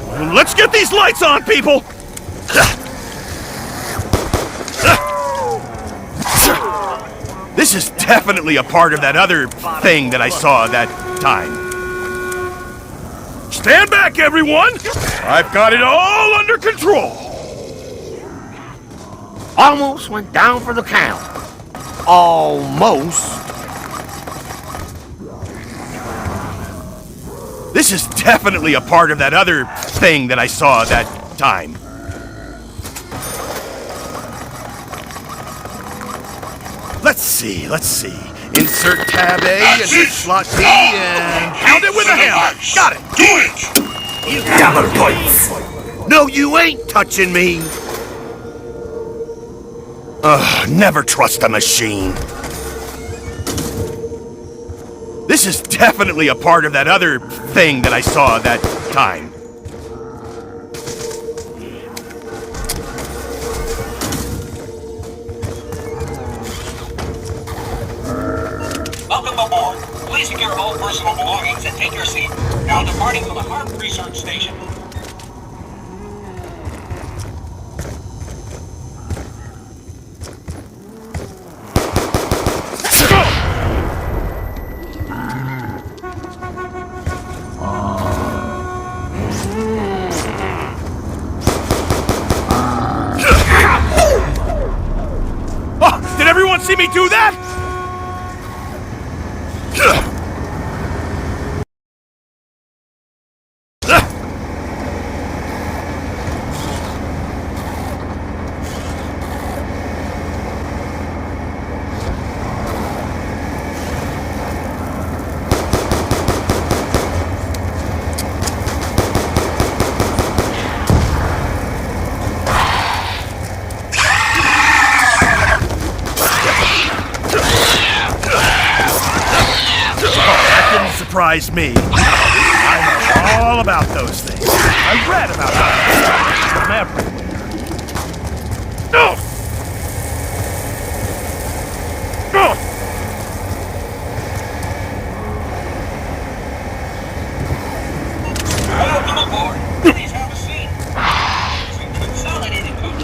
Let's get these lights on, people! This is definitely a part of that other thing that I saw that time. Stand back, everyone! I've got it all under control! Almost went down for the count. Almost. This is definitely a part of that other thing that I saw that time. Let's see. Insert tab A, insert slot B, and pound it with a hammer. Got it. Do it! You double points. No, you ain't touching me. Never trust a machine. This is definitely a part of that other thing that I saw that time. Welcome aboard. Please secure all personal belongings and take your seat. Now departing from the Harp Research Station. Oh, did everyone see me do that? Surprise me. I know all about those things. I read about them everywhere. No! No! Welcome aboard. Please have a seat. Consolidated coach.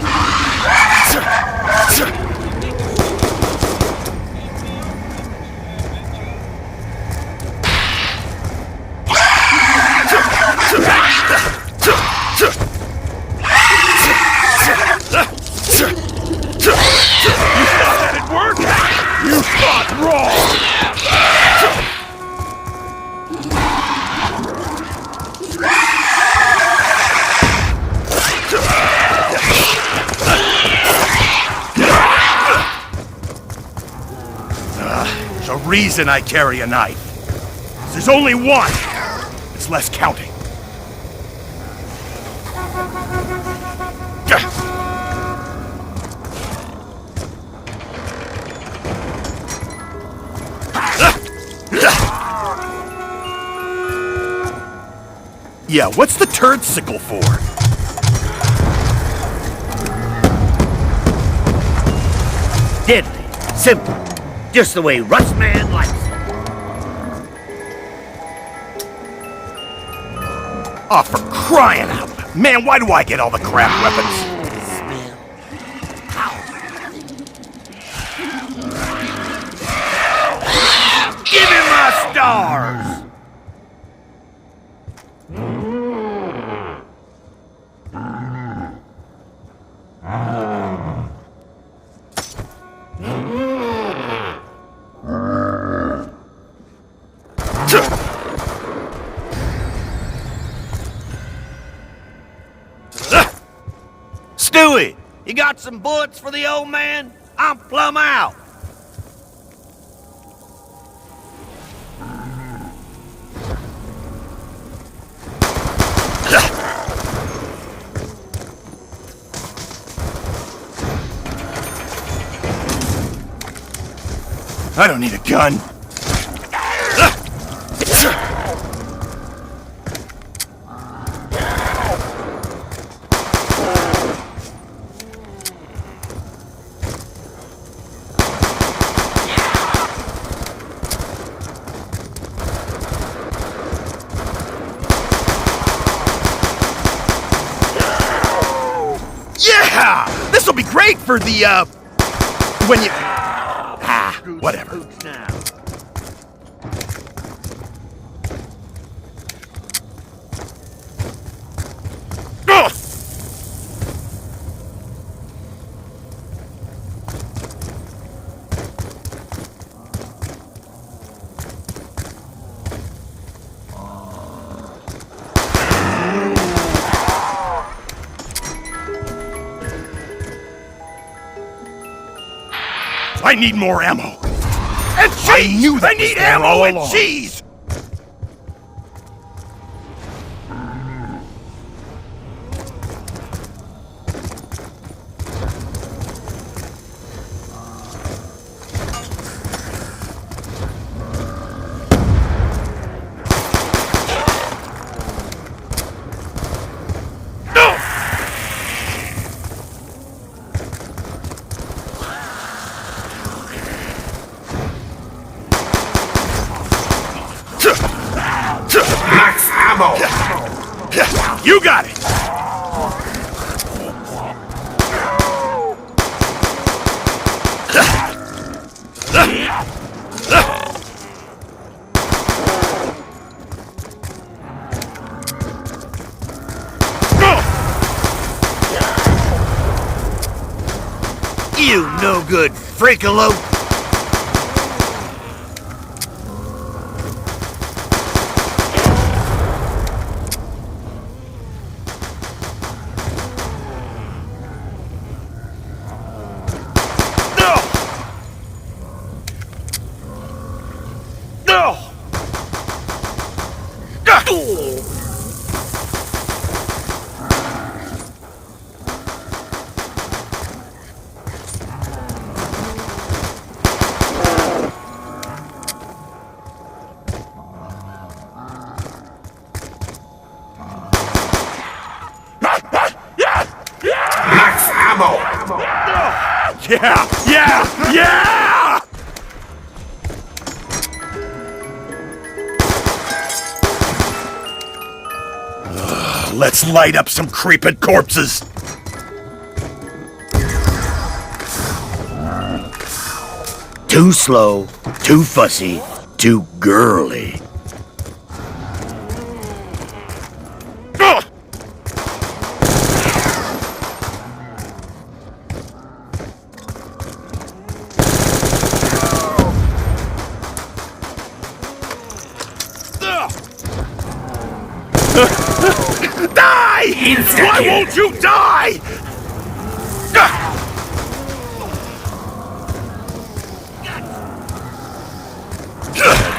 There's a reason I carry a knife. There's only one. It's less counting. Yeah, what's the turd sickle for? Deadly. Simple. Just the way Rustman likes it. Oh, for crying out loud. Man, why do I get all the crap weapons? Give him my stars! Stewie, you got some bullets for the old man? I'm plumb out. I don't need a gun. Yeah! This'll be great for the, when you... whatever. Ugh! I need more ammo. And cheese! I knew that I need ammo and cheese! Max ammo! You got it! You no good freakalope! Max ammo! Yeah! Let's light up some creeping corpses. Too slow, too fussy, too girly. Die! Why won't you die?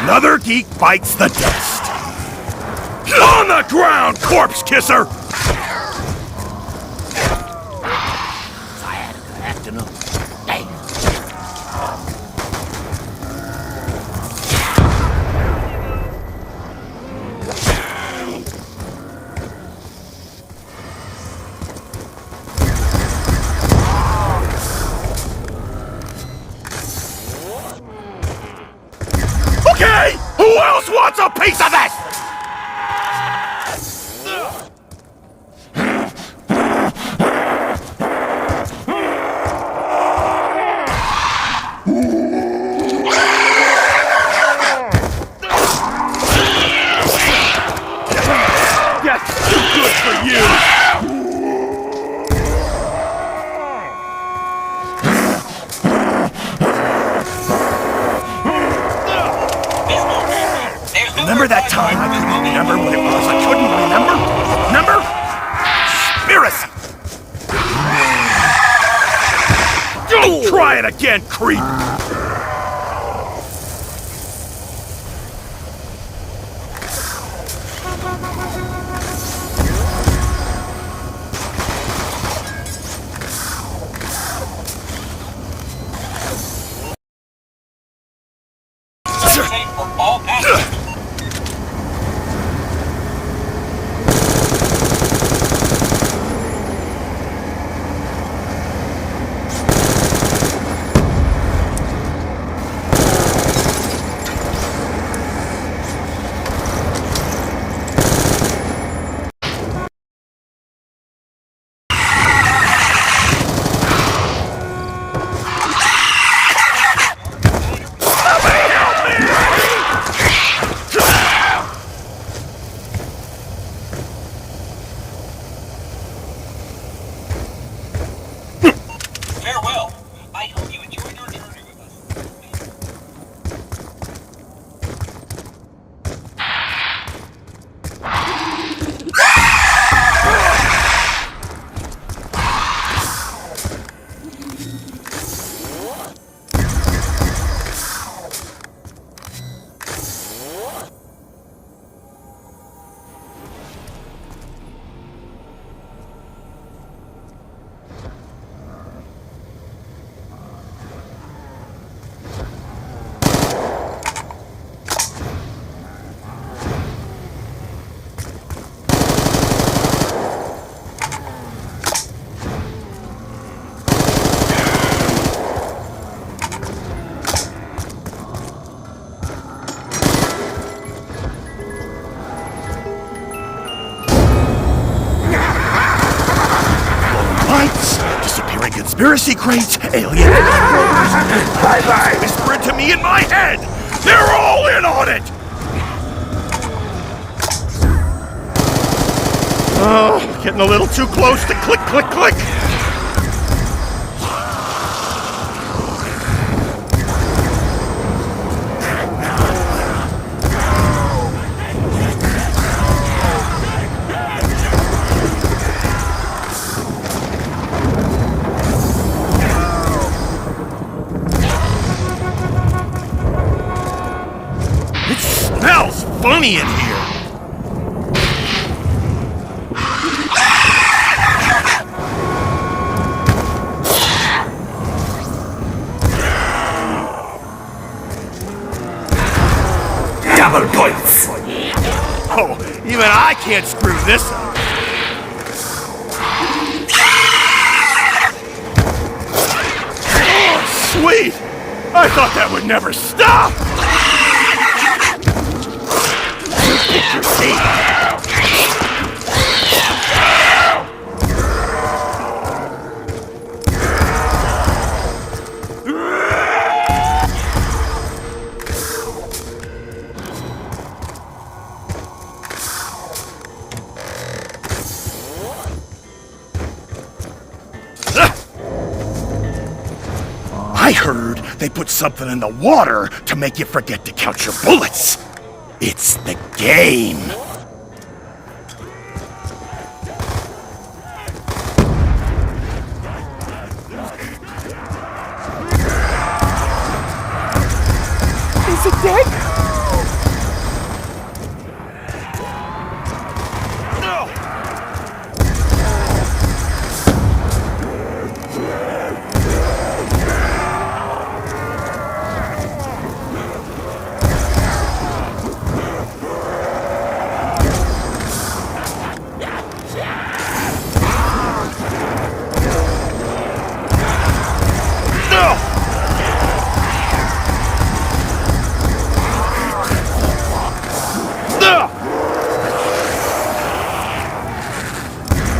Another geek bites the dust. On the ground, corpse kisser! Acting up. Hey. Okay! Who else wants a piece of this? That's too good for you! Remember that time I couldn't remember what it was? I couldn't remember? Remember? Conspiracy! Don't try it again, creep! Safe for all passengers. fights, disappearing conspiracy crates, alien explorers. Bye-bye. Whisper it to me in my head. They're all in on it. Oh, getting a little too close to click, click, click. It smells funny in here. Double points. Oh, even I can't screw this up. Oh, sweet! I thought that would never stop! Get your teeth. I heard they put something in the water to make you forget to count your bullets. It's the game. Is it dead? No!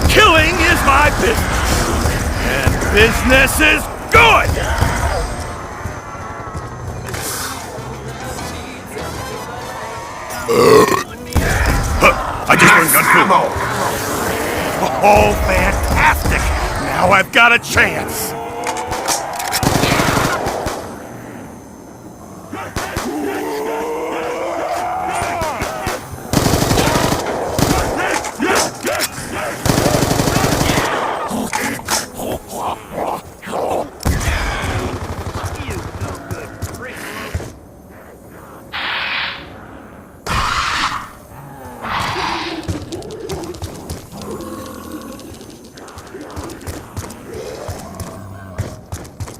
Killing is my business, and business is good! I just learned gun Ammo. Oh, fantastic! Now I've got a chance!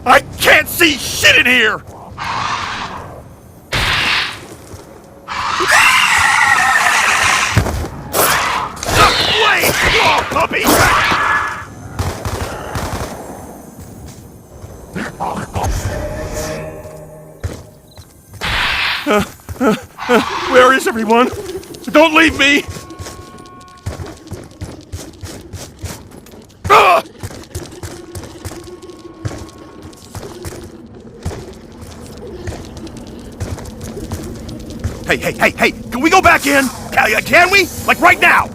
I can't see shit in here! Wait! Oh, puppy! Where is everyone? Don't leave me! Ah! Hey, can we go back in? Can we? Like right now?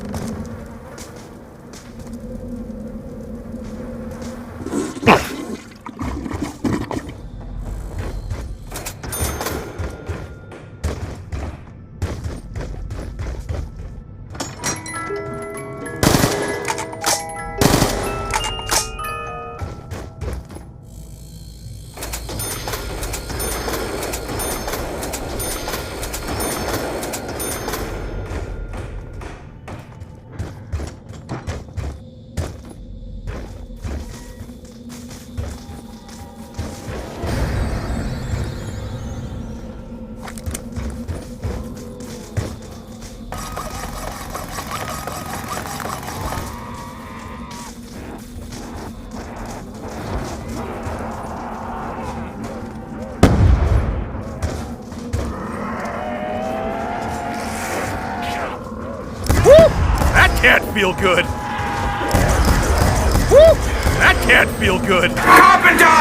That can't feel good. Woo! That can't feel good. Carpenter!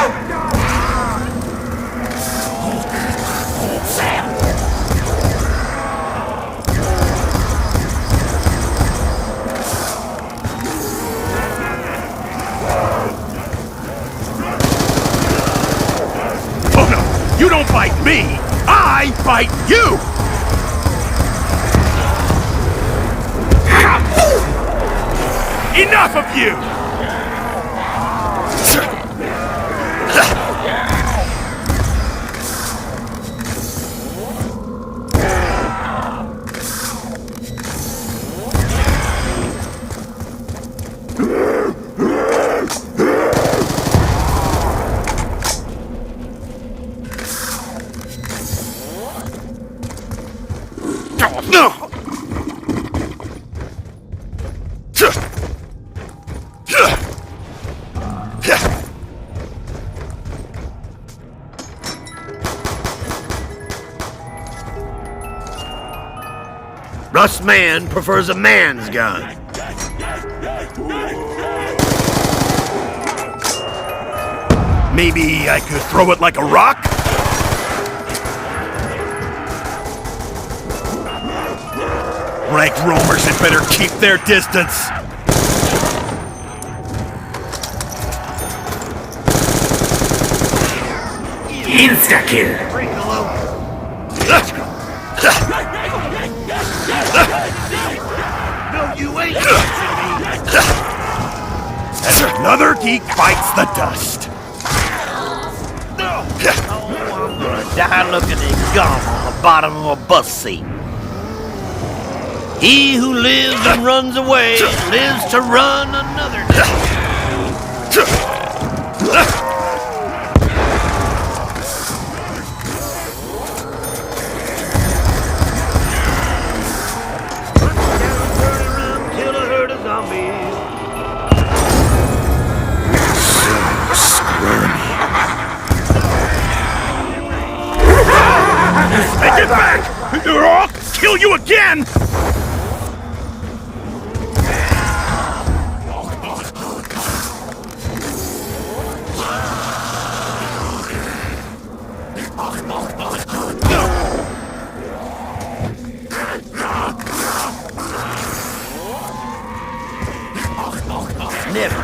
Oh no! You don't bite me! I bite you! Enough of you! No! Rust man prefers a man's gun. Maybe I could throw it like a rock? Ranked roamers had better keep their distance. Insta-kill! No, you ain't touching me. As another geek bites the dust. Oh, I'm gonna die looking at gum on the bottom of a bus seat. He who lives and runs away lives to run another day. Turn around, kill a herd of zombies. Hey, get back! Or I'll kill you again! Never.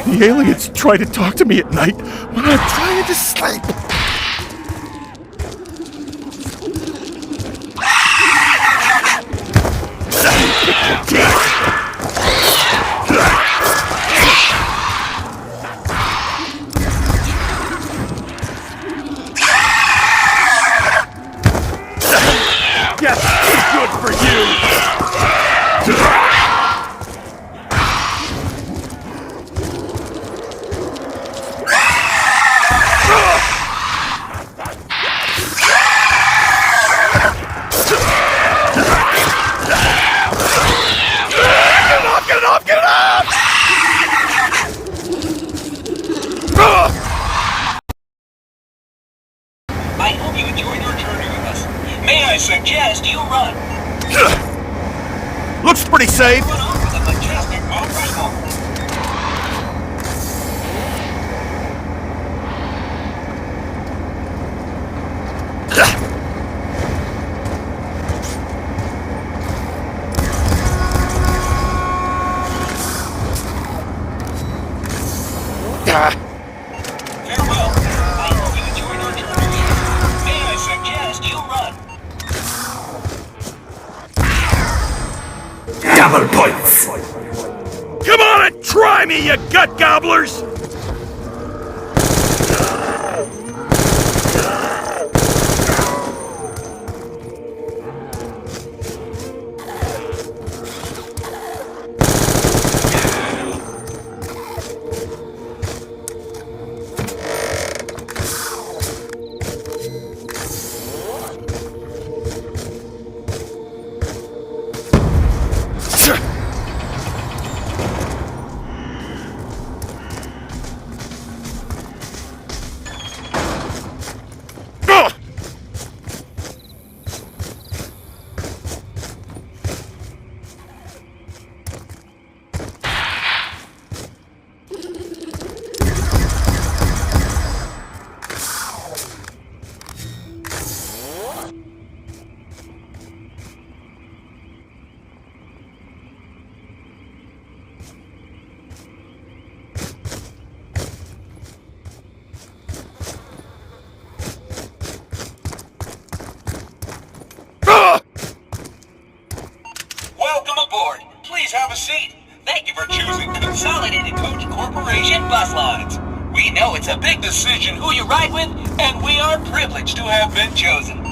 The aliens try to talk to me at night when I'm trying to sleep. Yes, good for you. I hope you enjoyed your journey with us. May I suggest you run? Looks pretty safe. Run off with a majestic motorcycle. Farewell. I hope you enjoyed your journey. May I suggest you run? Double points! Come on and try me, you gut gobblers! Welcome aboard. Please have a seat. Thank you for choosing Consolidated Coach Corporation Bus Lines. We know it's a big decision who you ride with, and we are privileged to have been chosen.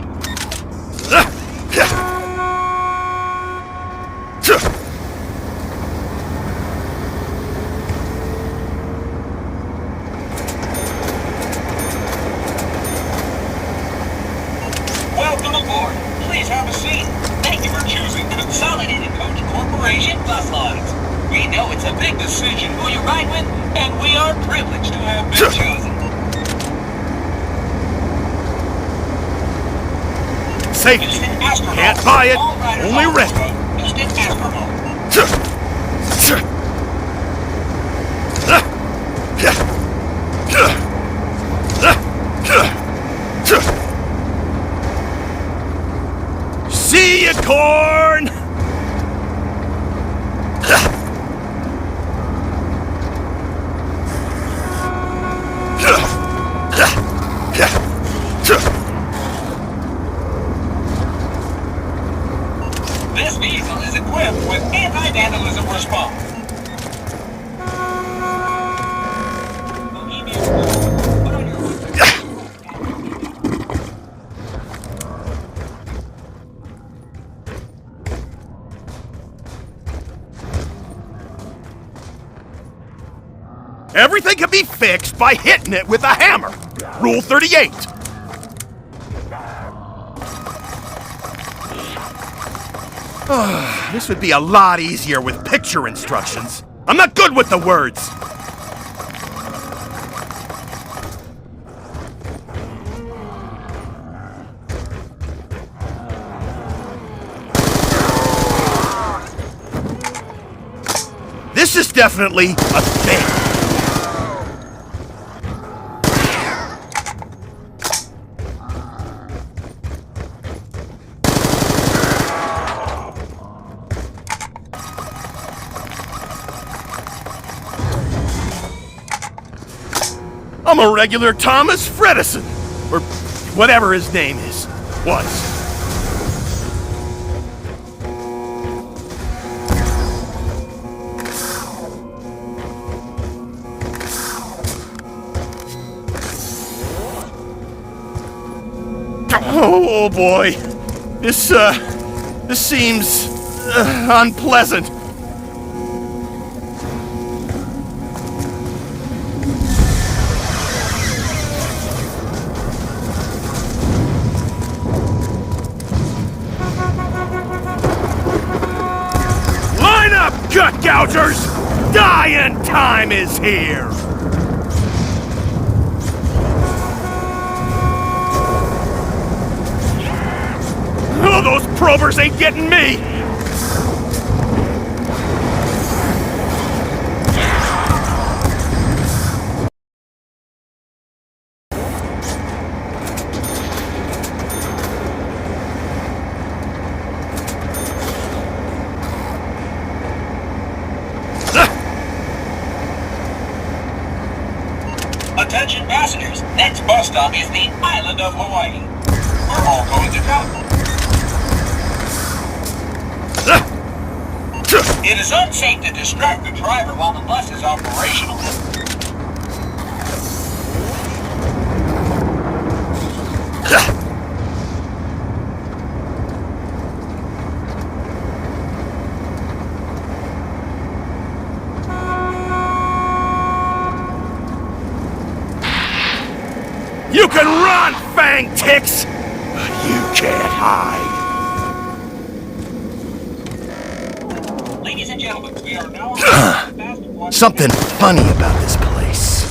Welcome aboard. Please have a seat. Thank you for choosing Consolidated Coach Corporation Bus Lines. We know it's a big decision who you ride with, and we are privileged to have been chosen. Safety. Houston Astronome. Can't buy it. All riders Only on rent. board. Houston Astronome. See ya, corn! This vehicle is equipped with anti-vandalism response. Put on your Everything can be fixed by hitting it with a hammer. Rule 38. This would be a lot easier with picture instructions. I'm not good with the words. This is definitely a thing. I'm a regular Thomas Fredison, or whatever his name is. Was. Oh boy, this seems unpleasant. Line up, gut gougers! Dying time is here! Oh, those probers ain't getting me! Attention passengers, next bus stop is the island of Hawaii. We're all going to travel. It is unsafe to distract the driver while the bus is operational. You can run, fang ticks! But you can't hide. Ladies and gentlemen, we are now on the fast one. Something funny about this place.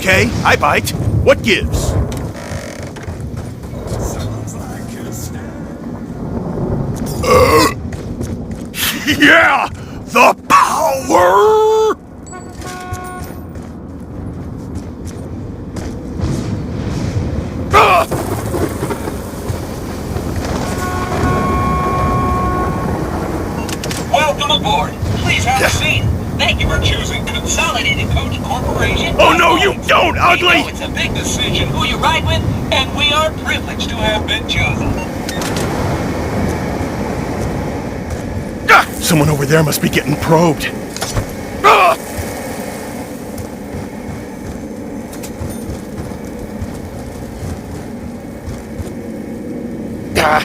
Okay, I bite. What gives? Yeah! The power! Welcome aboard. Please have a seat. Thank you for choosing Consolidated Coach Corporation. Oh, no, you don't, We ugly! know it's a big decision who you ride with, and we are privileged to have been chosen. Someone over there must be getting probed. Ah! Ah!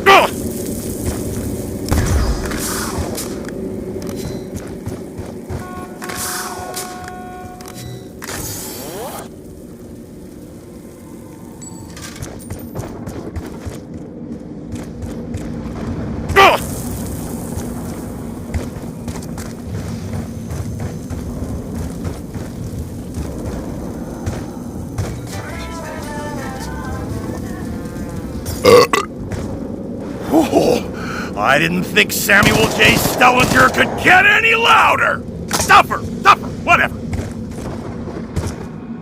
Ah! Ah! Oh, I didn't think Samuel J. Stellinger could get any louder! Stuffer! Stuffer! Whatever!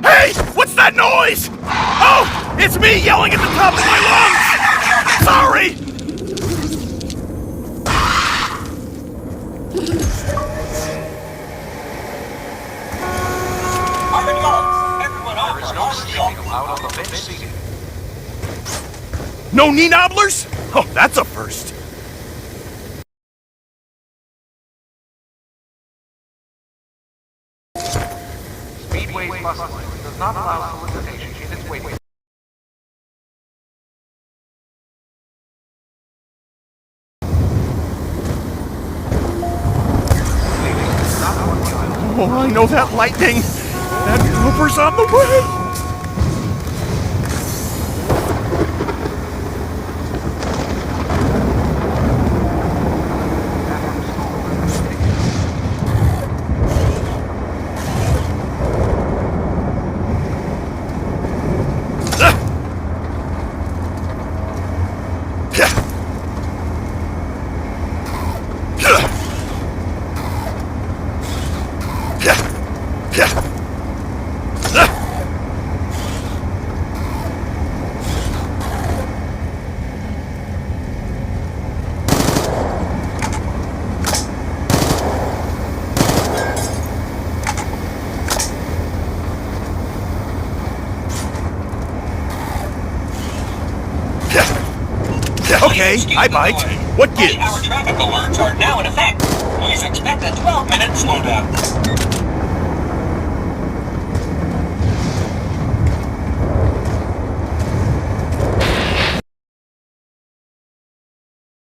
Hey! What's that noise? Oh! It's me yelling at the top of my lungs! Sorry! Everyone off. There is no sleeping allowed on the bench seating. No knee nobblers? Oh, that's a first. Speedway's bus line does not allow solicitation in its waiting. Oh, I know that lightning. That trooper's on the way. Okay, I bite. What gives? Our traffic alerts are now in effect. Please expect a 12-minute slowdown.